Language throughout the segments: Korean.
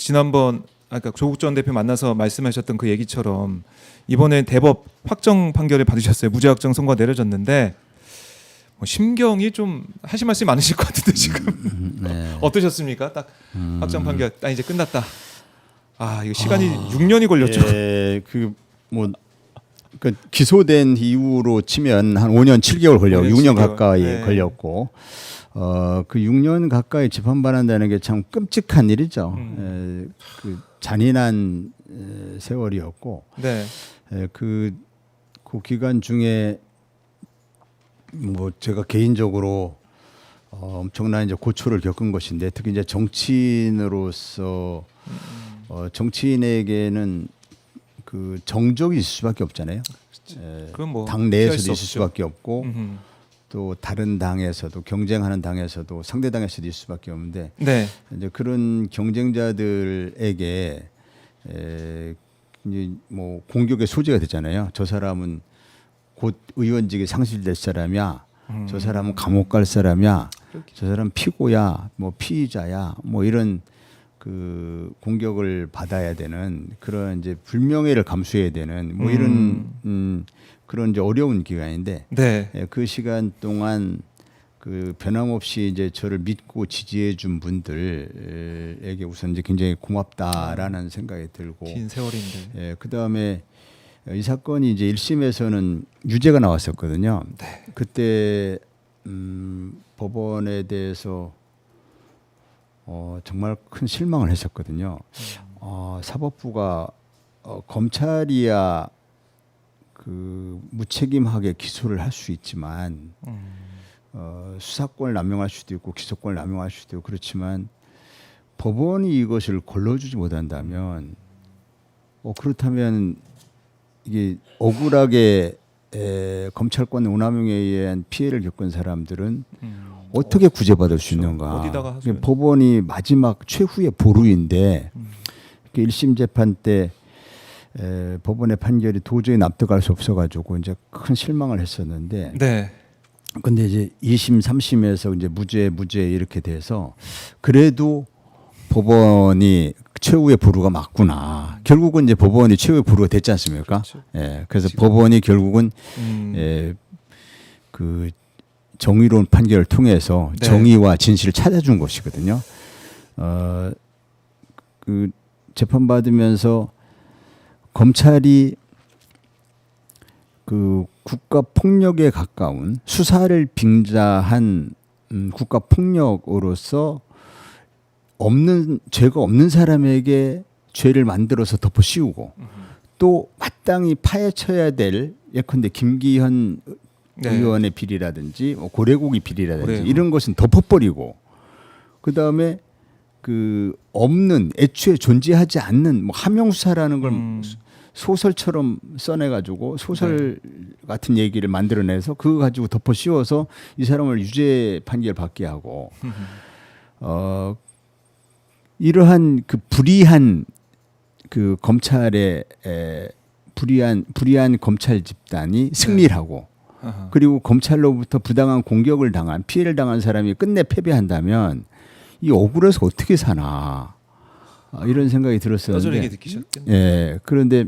지난번 아까 조국 전 대표 만나서 말씀하셨던 그 얘기처럼 이번에 대법 확정 판결을 받으셨어요. 무죄 확정 선고가 내려졌는데 뭐 심경이 좀 하실 말씀이 많으실 것 같은데 지금 네. 어떠셨습니까? 딱 확정 판결 딱 이제 끝났다. 아 이거 시간이 6년이 걸렸죠. 예, 그 기소된 이후로 치면 한 5년 7개월 걸려, 6년 가까이 네. 걸렸고, 그 6년 가까이 재판받는다는 게 참 끔찍한 일이죠. 그 잔인한 세월이었고, 네. 그 기간 중에 뭐 제가 개인적으로 엄청난 이제 고초를 겪은 것인데, 특히 이제 정치인으로서 정치인에게는 그 정적이 있을 수밖에 없잖아요. 그건 뭐 당 피할 내에서도 수 있을 없죠. 수밖에 없고 음흠. 또 다른 당에서도 경쟁하는 당에서도 상대 당에서도 있을 수밖에 없는데 네. 이제 그런 경쟁자들에게 이제 뭐 공격의 소재가 되잖아요. 저 사람은 곧 의원직이 상실될 사람이야. 저 사람은 감옥 갈 사람이야. 저 사람 피고야, 뭐 피의자야, 뭐 이런 그 공격을 받아야 되는 그런 이제 불명예를 감수해야 되는 뭐 이런 그런 이제 어려운 기간인데 네. 그 시간 동안 그 변함없이 이제 저를 믿고 지지해 준 분들에게 우선 이제 굉장히 고맙다라는 생각이 들고 긴 세월인데. 그 다음에 이 사건이 이제 1심에서는 유죄가 나왔었거든요. 네. 그때 법원에 대해서 정말 큰 실망을 했었거든요. 사법부가 검찰이야 그 무책임하게 기소를 할 수 있지만 수사권을 남용할 수도 있고 기소권을 남용할 수도 있고 그렇지만 법원이 이것을 걸러주지 못한다면 그렇다면 이게 억울하게 검찰권 운남용에 의한 피해를 겪은 사람들은 어떻게 구제받을 수 있는가? 어디다가 하소연. 법원이 마지막 최후의 보루인데 1심 재판 때 법원의 판결이 도저히 납득할 수 없어가지고 이제 큰 실망을 했었는데, 네. 근데 이제 2심, 3심에서 이제 무죄 이렇게 돼서 그래도 법원이 최후의 보루가 맞구나. 결국은 이제 법원이 최후의 보루가 됐지 않습니까? 그렇죠. 그래서 법원이 결국은 그 정의로운 판결을 통해서 네. 정의와 진실을 찾아준 것이거든요. 그 재판 받으면서 검찰이 그 국가 폭력에 가까운 수사를 빙자한 국가 폭력으로서 죄가 없는 사람에게 죄를 만들어서 덮어 씌우고 또 마땅히 파헤쳐야 될 예컨대 김기현 네. 의원의 비리라든지 고래고기 비리라든지 그래요. 이런 것은 덮어버리고 그 다음에 그 없는 애초에 존재하지 않는 뭐 함영수사라는 걸 소설처럼 써내가지고 소설 같은 얘기를 만들어내서 그거 가지고 덮어 씌워서 이 사람을 유죄 판결 받게 하고 이러한 그 불의한 그 검찰의 불의한 검찰 집단이 승리를 하고 그리고 검찰로부터 부당한 공격을 당한 피해를 당한 사람이 끝내 패배한다면 이 억울해서 어떻게 사나 이런 생각이 들었었는데 여전히 느끼셨겠네요. 그런데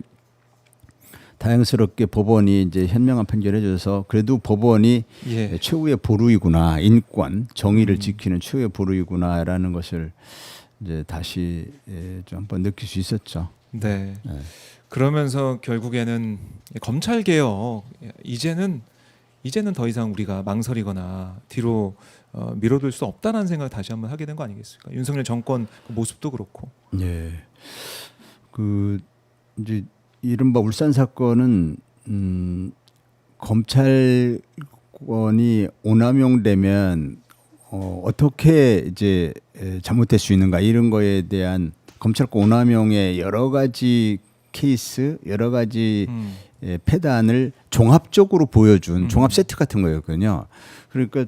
다행스럽게 법원이 이제 현명한 판결해줘서 그래도 법원이 최후의 보루이구나 인권 정의를 지키는 최후의 보루이구나라는 것을 이제 다시 좀 한번 느낄 수 있었죠. 네. 그러면서 결국에는 검찰 개혁 이제는 더 이상 우리가 망설이거나 뒤로 미뤄둘 수 없다는 생각을 다시 한번 하게 된 거 아니겠습니까? 윤석열 정권 그 모습도 그렇고. 예. 그 이제 이른바 울산 사건은 검찰권이 오남용되면 어떻게 이제 잘못될 수 있는가 이런 거에 대한 검찰권 오남용의 여러 가지 케이스, 여러 가지 패단을 종합적으로 보여준 종합 세트 같은 거였거든요. 그러니까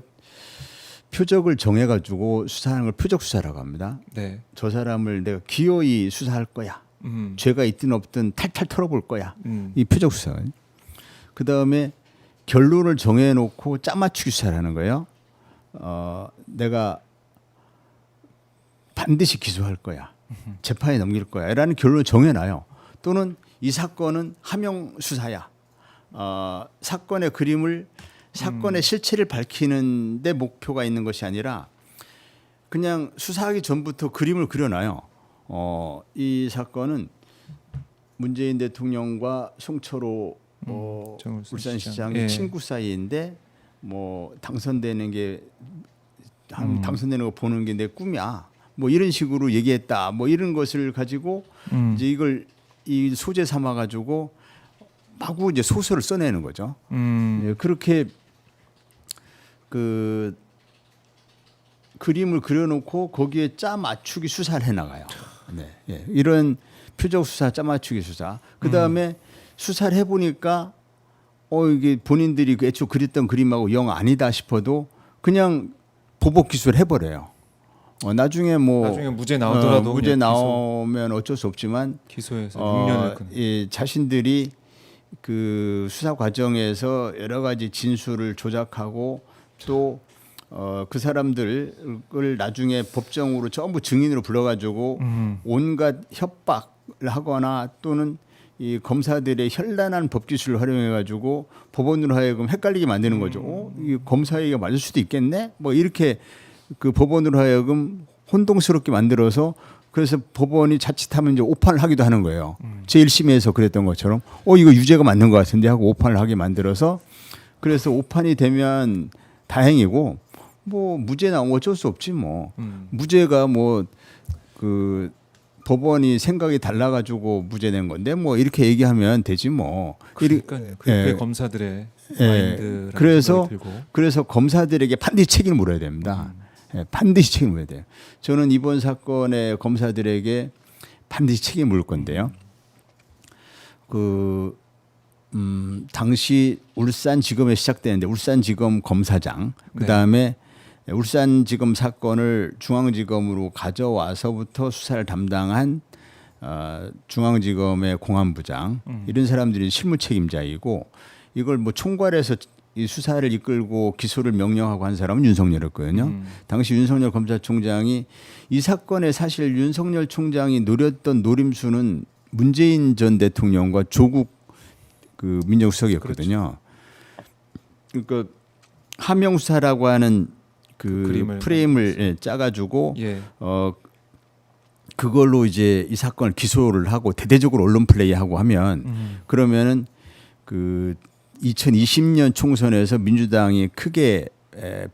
표적을 정해가지고 수사하는 걸 표적 수사라고 합니다. 네. 저 사람을 내가 기어이 수사할 거야. 죄가 있든 없든 탈탈 털어볼 거야. 이 표적 수사. 그 다음에 결론을 정해놓고 짜맞추기 수사를 하는 거예요. 내가 반드시 기소할 거야. 재판에 넘길 거야라는 결론을 정해놔요. 또는 이 사건은 하명 수사야. 사건의 그림을 사건의 실체를 밝히는 데 목표가 있는 것이 아니라 그냥 수사하기 전부터 그림을 그려놔요. 이 사건은 문재인 대통령과 송철호 울산시장의 예. 친구 사이인데 뭐 당선되는 게 당선되는 거 보는 게 내 꿈이야. 뭐 이런 식으로 얘기했다. 뭐 이런 것을 가지고 이제 이걸 이 소재 삼아 가지고 마구 이제 소설을 써내는 거죠. 예, 그렇게 그 그림을 그려놓고 거기에 짜 맞추기 수사를 해나가요. 네, 예, 이런 표적 수사, 짜 맞추기 수사. 그 다음에 수사를 해보니까 이게 본인들이 그 애초 그렸던 그림하고 영 아니다 싶어도 그냥 보복 기소를 해버려요. 나중에 무죄 나오더라도 무죄 그냥 나오면 어쩔 수 없지만 기소해서 6년을 이 자신들이 그 수사 과정에서 여러 가지 진술을 조작하고 또 그 사람들을 나중에 법정으로 전부 증인으로 불러가지고 온갖 협박을 하거나 또는 이 검사들의 현란한 법기술을 활용해가지고 법원으로 하여금 헷갈리게 만드는 거죠. 이 검사 얘기가 맞을 수도 있겠네. 뭐 이렇게 그 법원으로 하여금 혼동스럽게 만들어서 그래서 법원이 자칫하면 이제 오판을 하기도 하는 거예요. 제1심에서 그랬던 것처럼 이거 유죄가 맞는 것 같은데 하고 오판을 하게 만들어서 그래서 오판이 되면 다행이고 뭐 무죄 나오면 어쩔 수 없지 뭐. 무죄가 뭐 그 법원이 생각이 달라가지고 무죄 낸 건데 뭐 이렇게 얘기하면 되지 뭐. 그러니까요. 그게 검사들의 마인드라는 그래서 생각이 들고. 그래서 검사들에게 반드시 책임을 물어야 됩니다. 반드시 책임을 물어야 돼요. 저는 이번 사건의 검사들에게 반드시 책임을 물을 건데요. 당시 울산지검에 시작되는데 울산지검 검사장 그다음에 울산지검 사건을 중앙지검으로 가져와서부터 수사를 담당한 중앙지검의 공안부장 이런 사람들이 실무 책임자이고 이걸 뭐 총괄해서 이 수사를 이끌고 기소를 명령하고 한 사람은 윤석열이었거든요. 당시 윤석열 검찰총장이 이 사건에 사실 윤석열 총장이 노렸던 노림수는 문재인 전 대통령과 조국 그 민정수석이었거든요. 그러니까 하명 수사라고 하는 그 프레임을 짜가지고 그걸로 이제 이 사건을 기소를 하고 대대적으로 언론 플레이하고 하면 그러면은 그 2020년 총선에서 민주당이 크게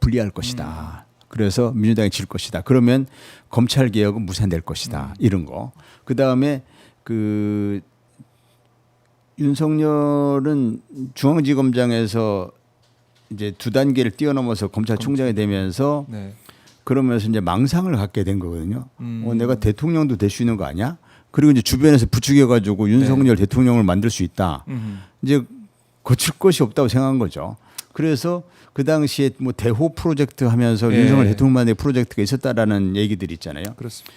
불리할 것이다. 그래서 민주당이 질 것이다. 그러면 검찰 개혁은 무산될 것이다. 이런 거. 그 다음에 그 윤석열은 중앙지검장에서 이제 두 단계를 뛰어넘어서 검찰총장이 되면서 그러면서 이제 망상을 갖게 된 거거든요. 내가 대통령도 될 수 있는 거 아니야? 그리고 이제 주변에서 부추겨가지고 윤석열 대통령을 만들 수 있다. 이제 거칠 것이 없다고 생각한 거죠. 그래서 그 당시에 뭐 대호 프로젝트 하면서 윤석열 대통령만의 프로젝트가 있었다라는 얘기들이 있잖아요. 그렇습니다.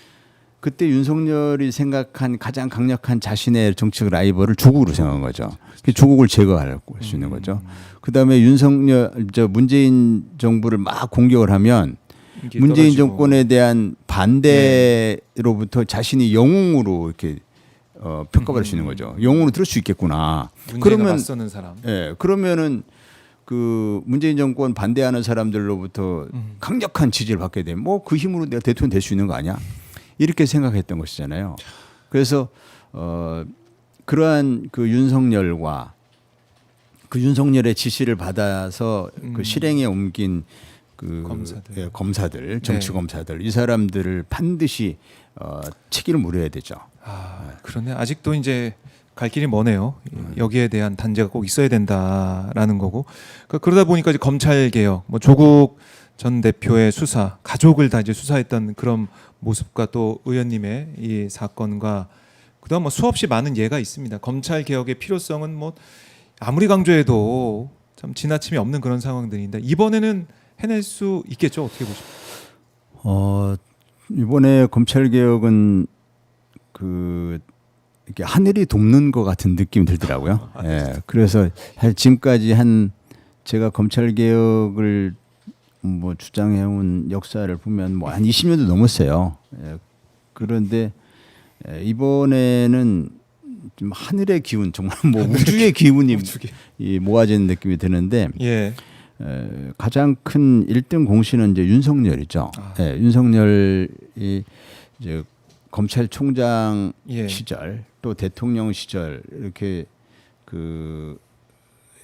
그때 윤석열이 생각한 가장 강력한 자신의 정치적 라이벌을 조국으로 생각한 거죠. 조국을 제거할 수 있는 거죠. 그다음에 문재인 정부를 막 공격을 하면 문재인 정권에 대한 반대로부터 자신이 영웅으로 이렇게 평가받을 수 있는 거죠. 영웅으로 들을 수 있겠구나. 그러면 맞서는 사람. 그러면은 그 문재인 정권 반대하는 사람들로부터 강력한 지지를 받게 되면 뭐 그 힘으로 내가 대통령 될 수 있는 거 아니야? 이렇게 생각했던 것이잖아요. 그래서 그러한 그 윤석열과 그 윤석열의 지시를 받아서 그 실행에 옮긴 그 검사들, 정치 검사들 이 사람들을 반드시 책임을 물어야 되죠. 그러네. 아직도 이제 갈 길이 머네요. 여기에 대한 단죄가 꼭 있어야 된다라는 거고. 그러다 보니까 이제 검찰 개혁, 뭐 조국 전 대표의 수사, 가족을 다 이제 수사했던 그런 모습과 또 의원님의 이 사건과 그다음 뭐 수없이 많은 예가 있습니다. 검찰 개혁의 필요성은 뭐 아무리 강조해도 참 지나침이 없는 그런 상황들인데 이번에는 해낼 수 있겠죠? 어떻게 보십니까? 이번에 검찰 개혁은 그 이렇게 하늘이 돕는 것 같은 느낌이 들더라고요. 그래서 사실 지금까지 제가 검찰 개혁을 뭐 주장해온 역사를 보면 뭐 한 20년도 넘었어요. 그런데 이번에는 좀 하늘의 기운, 정말 뭐 우주의 기운이 모아지는 느낌이 드는데 예. 가장 큰 1등 공신은 이제 윤석열이죠. 윤석열이 이제 검찰총장 예. 시절 또 대통령 시절 이렇게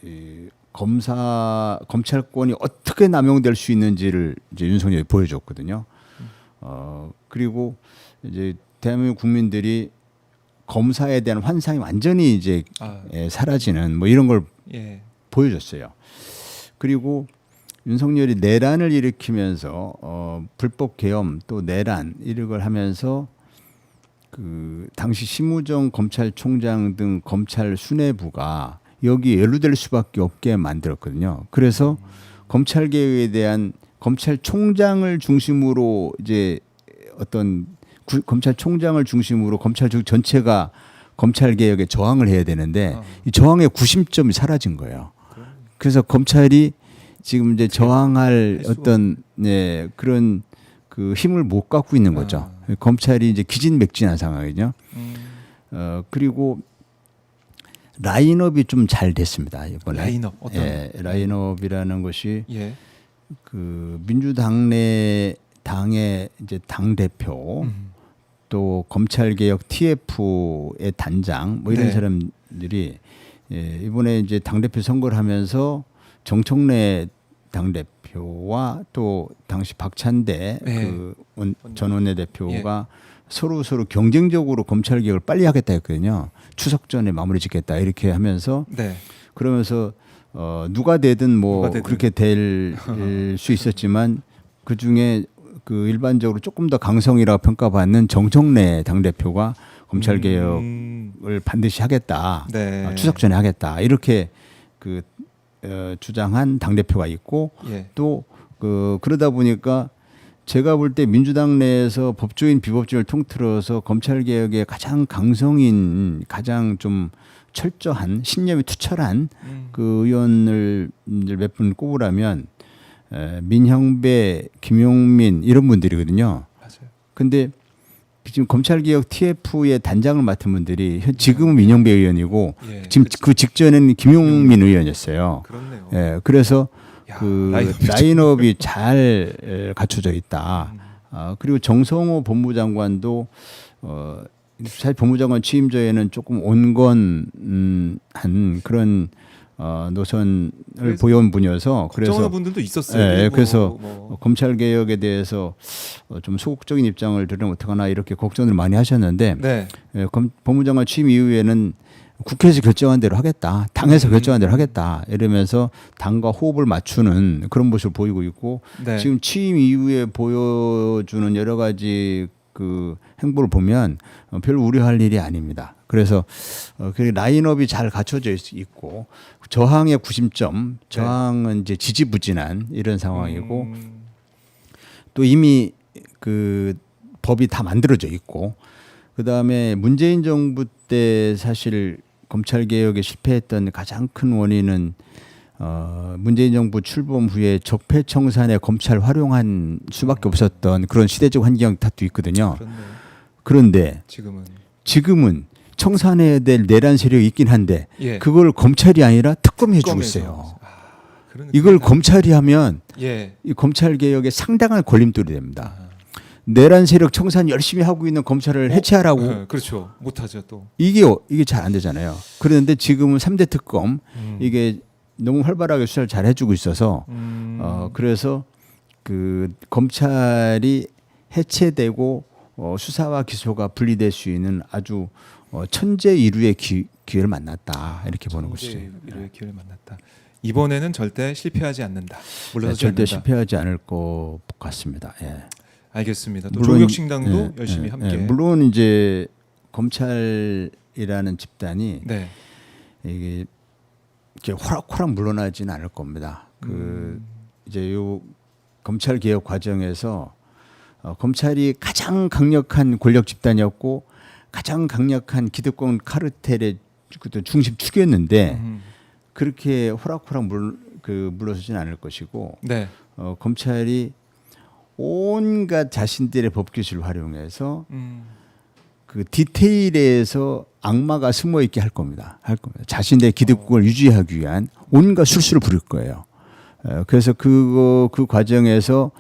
이 검찰권이 어떻게 남용될 수 있는지를 이제 윤석열이 보여줬거든요. 그리고 이제 대한민국 국민들이 검사에 대한 환상이 완전히 이제 사라지는 뭐 이런 걸 예. 보여줬어요. 그리고 윤석열이 내란을 일으키면서 불법 계엄 또 내란 이런 걸 하면서 그 당시 심우정 검찰총장 등 검찰 수뇌부가 여기 연루될 수밖에 없게 만들었거든요. 그래서 검찰 개혁에 대한 검찰총장을 중심으로 이제 어떤 검찰총장을 중심으로 검찰 전체가 검찰 개혁에 저항을 해야 되는데 이 저항의 구심점이 사라진 거예요. 그래서 검찰이 지금 이제 저항할 어떤 그런 그 힘을 못 갖고 있는 거죠. 검찰이 이제 기진맥진한 상황이죠. 그리고 라인업이 좀 잘 됐습니다 이번에. 라인업 어떤? 라인업이라는 것이 예. 그 민주당 내 당의 이제 당 대표 또 검찰개혁 TF의 단장 뭐 이런 사람들이 이번에 이제 당 대표 선거를 하면서 정청래 당 대표와 또 당시 박찬대 전 원내대표가 서로 경쟁적으로 검찰 개혁을 빨리 하겠다 했거든요. 추석 전에 마무리 짓겠다 이렇게 하면서 그러면서 누가 되든 그렇게 될 수 있었지만 그 중에 그 일반적으로 조금 더 강성이라고 평가받는 정청래 당 대표가 검찰 개혁을 반드시 하겠다. 추석 전에 하겠다 이렇게 그 주장한 당 대표가 있고 또 그러다 보니까. 제가 볼 때 민주당 내에서 법조인 비법조인을 통틀어서 검찰 개혁에 가장 강성인 가장 좀 철저한 신념이 투철한 그 의원을 몇 분 꼽으라면 민형배, 김용민 이런 분들이거든요. 맞아요. 근데 지금 검찰 개혁 TF의 단장을 맡은 분들이 지금은 민형배 의원이고 지금 그 직전에는 김용민 의원이었어요. 그렇네요. 그래서 그 라인업이 잘 갖춰져 있다. 그리고 정성호 법무장관도 사실 법무장관 취임 전에는 조금 온건한 그런 노선을 보여온 분이어서 그래서 분들도 있었어요. 그래서 검찰 개혁에 대해서 좀 소극적인 입장을 들으면 어떡하나 이렇게 걱정을 많이 하셨는데 법무장관 취임 이후에는 국회에서 결정한 대로 하겠다. 당에서 결정한 대로 하겠다. 이러면서 당과 호흡을 맞추는 그런 모습을 보이고 있고 지금 취임 이후에 보여주는 여러 가지 그 행보를 보면 별로 우려할 일이 아닙니다. 그래서 그 라인업이 잘 갖춰져 있고 저항의 구심점, 저항은 이제 지지부진한 이런 상황이고 또 이미 그 법이 다 만들어져 있고 그다음에 문재인 정부 때 사실 검찰 개혁에 실패했던 가장 큰 원인은 문재인 정부 출범 후에 적폐청산에 검찰 활용한 수밖에 없었던 그런 시대적 환경 탓도 있거든요. 그런데 지금은 청산해야 될 내란 세력이 있긴 한데 그걸 검찰이 아니라 특검이 해주고 있어요. 이걸 검찰이 하면 이 검찰 개혁에 상당한 걸림돌이 됩니다. 내란 세력 청산 열심히 하고 있는 검찰을 해체하라고. 그렇죠. 못하죠 또. 이게 잘 안 되잖아요. 그런데 지금은 3대 특검 이게 너무 활발하게 수사를 잘 해주고 있어서 그래서 그 검찰이 해체되고 수사와 기소가 분리될 수 있는 아주 천재 이루의 기회를 만났다 이렇게 보는 것이죠. 천재 이루의 기회를 만났다. 이번에는 절대 실패하지 않는다. 물러서지 절대 않는다. 실패하지 않을 것 같습니다. 알겠습니다. 또 조국신당도 열심히 함께. 물론 이제 검찰이라는 집단이 이게 이렇게 호락호락 물러나지는 않을 겁니다. 그 이제 요 검찰 개혁 과정에서 검찰이 가장 강력한 권력 집단이었고 가장 강력한 기득권 카르텔의 중심 축이었는데 그렇게 호락호락 물러서지는 않을 것이고 검찰이 온갖 자신들의 법 기술을 활용해서 그 디테일에서 악마가 숨어 있게 할 겁니다. 자신의 기득권을 유지하기 위한 온갖 술수를 부릴 거예요. 그래서 그 과정에서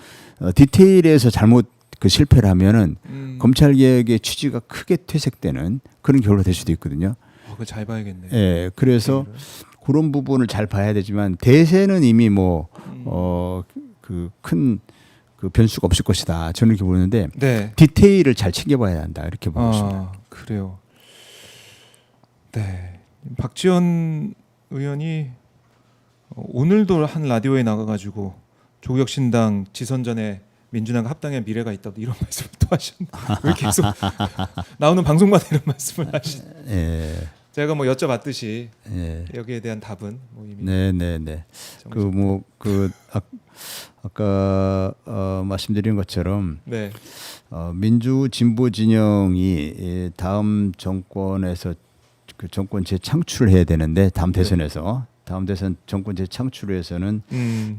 디테일에서 잘못 그 실패를 하면은 검찰 개혁의 취지가 크게 퇴색되는 그런 결과가 될 수도 있거든요. 그거 잘 봐야겠네요. 예, 그래서 그런 부분을 잘 봐야 되지만 대세는 이미 뭐 그 큰 그 변수가 없을 것이다. 저는 이렇게 보는데 네. 디테일을 잘 챙겨봐야 한다 이렇게 보고 있습니다. 그래요. 네. 박지원 의원이 오늘도 한 라디오에 나가가지고 조국혁신당 지선 전에 민주당과 합당의 미래가 있다 이런 말씀을 또 하셨네. 왜 계속 나오는 방송마다 이런 말씀을 하시? 예, 제가 뭐 여쭤봤듯이 예. 여기에 대한 답은 뭐 이미 네네네. 아까 말씀드린 것처럼 네. 민주 진보 진영이 다음 정권에서 그 정권 재창출을 해야 되는데 다음 대선에서 다음 대선 정권 재창출을 해서는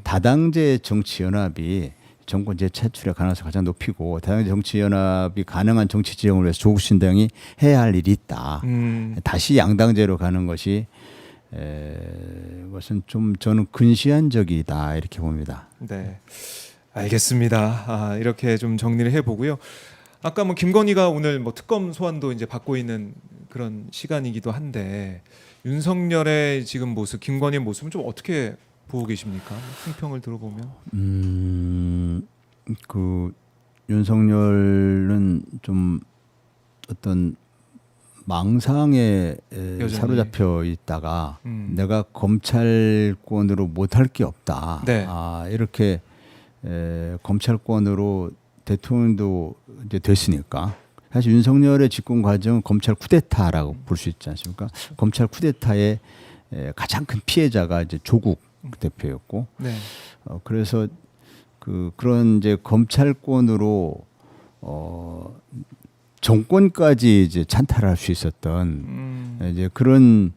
다당제 정치 연합이 정권 재창출의 가능성이 가장 높이고 다당제 정치 연합이 가능한 정치 지형을 위해서 조국 신당이 해야 할 일이 있다. 다시 양당제로 가는 것이 것은 좀 저는 근시안적이다 이렇게 봅니다. 네, 알겠습니다. 이렇게 좀 정리를 해보고요. 아까 뭐 김건희가 오늘 뭐 특검 소환도 이제 받고 있는 그런 시간이기도 한데 윤석열의 지금 모습, 김건희의 모습은 좀 어떻게 보고 계십니까? 총평을 들어보면. 그 윤석열은 좀 어떤 망상에 여전히. 사로잡혀 있다가 내가 검찰권으로 못할 게 없다. 네. 이렇게 검찰권으로 대통령도 이제 됐으니까 사실 윤석열의 집권 과정은 검찰 쿠데타라고 볼 수 있지 않습니까? 검찰 쿠데타의 가장 큰 피해자가 이제 조국 대표였고, 네. 그래서 그런 이제 검찰권으로 정권까지 이제 찬탈할 수 있었던 이제 그런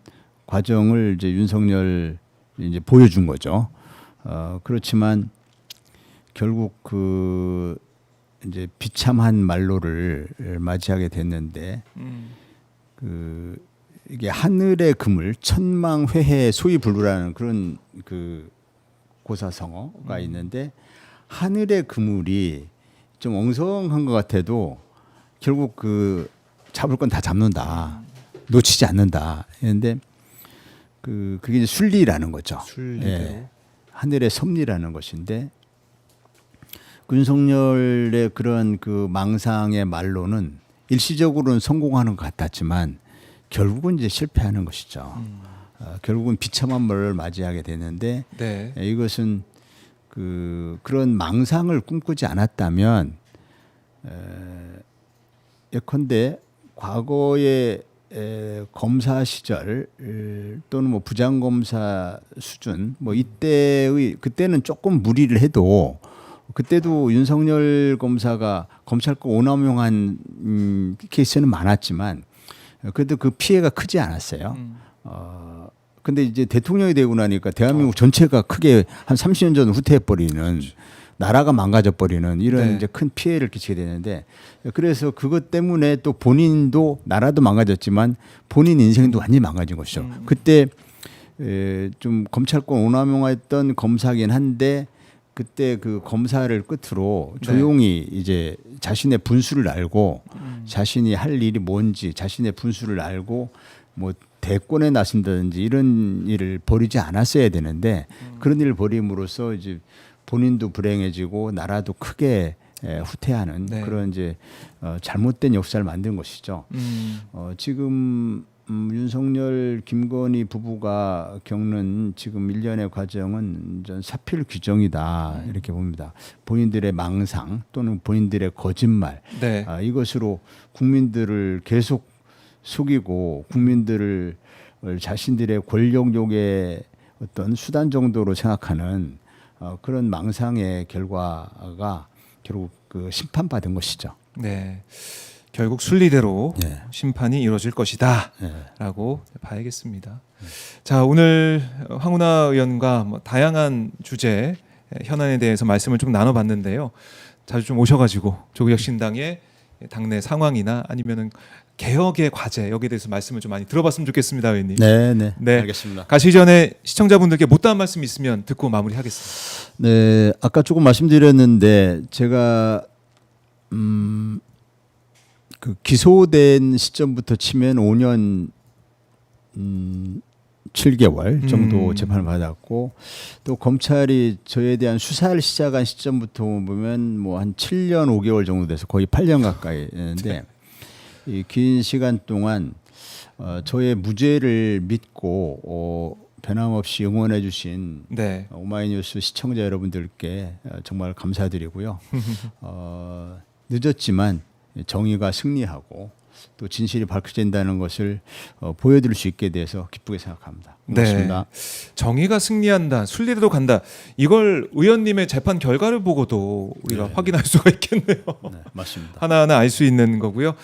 과정을 이제 윤석열 이제 보여준 거죠. 그렇지만 결국 그 이제 비참한 말로를 맞이하게 됐는데 그 이게 하늘의 그물 천망회해 소위불루라는 그런 그 고사성어가 있는데 하늘의 그물이 좀 엉성한 것 같아도 결국 그 잡을 건 다 잡는다, 놓치지 않는다. 그런데 그게 이제 순리라는 거죠. 순리대로. 하늘의 섭리라는 것인데 윤석열의 그런 그 망상의 말로는 일시적으로는 성공하는 것 같았지만 결국은 이제 실패하는 것이죠. 결국은 비참한 말을 맞이하게 되는데 네. 이것은 그런 망상을 꿈꾸지 않았다면 예컨대 과거의 검사 시절 또는 뭐 부장검사 수준 뭐 이때의 그때는 조금 무리를 해도 그때도 윤석열 검사가 검찰권 오남용한 케이스는 많았지만 그래도 그 피해가 크지 않았어요. 근데 이제 대통령이 되고 나니까 대한민국 전체가 크게 한 30년 전 후퇴해버리는 나라가 망가져버리는 이런 네. 이제 큰 피해를 끼치게 되는데 그래서 그것 때문에 또 본인도 나라도 망가졌지만 본인 인생도 완전히 망가진 것이죠. 그때 좀 검찰권 오남용했던 검사긴 한데 그때 그 검사를 끝으로 조용히 이제 자신의 분수를 알고 자신이 할 일이 뭔지 자신의 분수를 알고 뭐 대권에 나선다든지 이런 일을 벌이지 않았어야 되는데 그런 일을 벌임으로써 이제 본인도 불행해지고 나라도 크게 후퇴하는 네. 그런 이제 잘못된 역사를 만든 것이죠. 지금 윤석열, 김건희 부부가 겪는 지금 일련의 과정은 전 사필 규정이다 이렇게 봅니다. 본인들의 망상 또는 본인들의 거짓말 네. 이것으로 국민들을 계속 속이고 국민들을 자신들의 권력욕의 어떤 수단 정도로 생각하는 그런 망상의 결과가 결국 그 심판받은 것이죠. 네. 결국 순리대로 네. 심판이 이루어질 것이다 네. 라고 봐야겠습니다. 자, 오늘 황운하 의원과 뭐 다양한 주제 현안에 대해서 말씀을 좀 나눠봤는데요. 자주 좀 오셔가지고 조국혁신당의 당내 상황이나 아니면은 개혁의 과제 여기에 대해서 말씀을 좀 많이 들어봤으면 좋겠습니다, 의원님. 네, 네, 네. 알겠습니다. 가시기 전에 시청자분들께 못다한 말씀 있으면 듣고 마무리하겠습니다. 네, 아까 조금 말씀드렸는데 제가 그 기소된 시점부터 치면 5년 7개월 정도 재판을 받았고 또 검찰이 저에 대한 수사를 시작한 시점부터 보면 뭐 한 7년 5개월 정도 돼서 거의 8년 가까이 했는데 이 긴 시간 동안 저의 무죄를 믿고 변함없이 응원해 주신 네. 오마이뉴스 시청자 여러분들께 정말 감사드리고요. 늦었지만 정의가 승리하고 또 진실이 밝혀진다는 것을 보여드릴 수 있게 돼서 기쁘게 생각합니다. 고맙습니다. 네. 정의가 승리한다, 순리대로 간다. 이걸 의원님의 재판 결과를 보고도 우리가 네. 확인할 수가 있겠네요. 네, 맞습니다. 하나하나 알 수 있는 거고요.